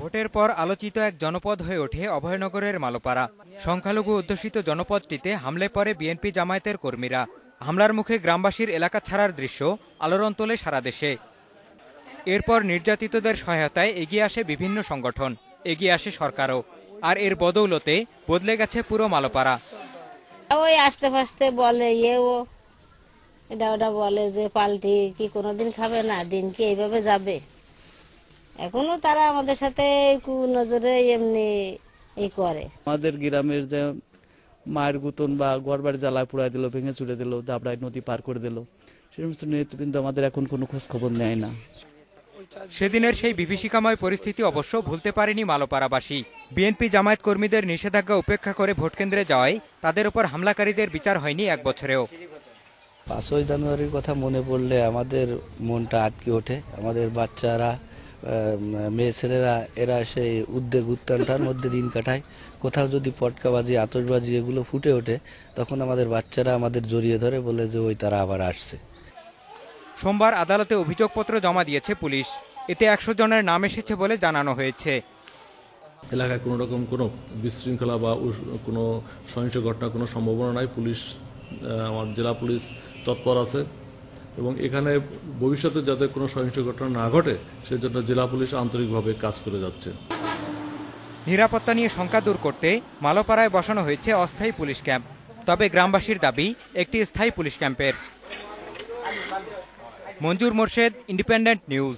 ভোটের পর আলোচিত এক জনপদ হয়ে ওঠে অভয়নগরের মালোপাড়া। সংখ্যালঘু অধ্যুষিত জনপদটিতে হামলে পড়ে বিএনপি জামায়াতের কর্মীরা। হামলার মুখে গ্রামবাসীর এলাকা ছাড়ার দৃশ্য আলোড়ন তোলে সারা দেশে। এরপর নির্যাতিতদের সহায়তায় এগিয়ে আসে বিভিন্ন সংগঠন, এগিয়ে আসে সরকারও। আর এর বদৌলতে বদলে গেছে পুরো মালোপাড়া। ওই আস্তে ফাস্তে বলে এটা ওটা বলে যে পাল্টি কি কোনোদিন খাবে না, দিন কি এইভাবে যাবে। এখনো তারা আমাদের সাথে নজরে এমনি করে। আমাদের গ্রামের যে মায়ের গুতন বা ঘরবাড়ি জ্বালায় পুড়াই দিল, ভেঙে চুড়ে দিল, দাবড়ায় নদী পার করে দিল, সে সমস্ত নেতৃবৃন্দ আমাদের এখন কোনো খোঁজ খবর নেয় না। সেদিনের সেই বিভীষিকাময় পরিস্থিতি অবশ্য ভুলতে পারেনি মালোপাড়াবাসী। বিএনপি জামায়াত কর্মীদের নিষেধাজ্ঞা উপেক্ষা করে ভোটকেন্দ্রে যাওয়ায় তাদের উপর হামলাকারীদের বিচার হয়নি এক বছরেও। 5ই জানুয়ারির কথা মনে পড়লে আমাদের মনটা আটকে ওঠে। আমাদের বাচ্চারা, মেয়ে ছেলেরা, এরা সেই উদ্বেগ উত্তেজনার মধ্যে দিন কাটায়। কোথাও যদি পটকাবাজি, আতশবাজি এগুলো ফুটে ওঠে, তখন আমাদের বাচ্চারা আমাদের জড়িয়ে ধরে, বলে যে ওই তারা আবার আসছে। সোমবার আদালতে অভিযোগপত্র জমা দিয়েছে পুলিশ। এতে 100 জনের নাম এসেছে বলে জানানো হয়েছে। এলাকায় কোনো রকম কোনো বিশৃঙ্খলা বা কোনো সহিংস ঘটনার কোনো সম্ভাবনা নাই। পুলিশ, আমার জেলা পুলিশ তৎপর আছে এবং এখানে ভবিষ্যতে যাতে কোনো সহিংস ঘটনা না ঘটে সেজন্য জেলা পুলিশ আন্তরিকভাবে কাজ করে যাচ্ছে। নিরাপত্তা নিয়ে শঙ্কা দূর করতে মালোপাড়ায় বসানো হয়েছে অস্থায়ী পুলিশ ক্যাম্প। তবে গ্রামবাসীর দাবি একটি স্থায়ী পুলিশ ক্যাম্পের। মঞ্জুর মোর্শেদ, ইন্ডিপেন্ডেন্ট নিউজ।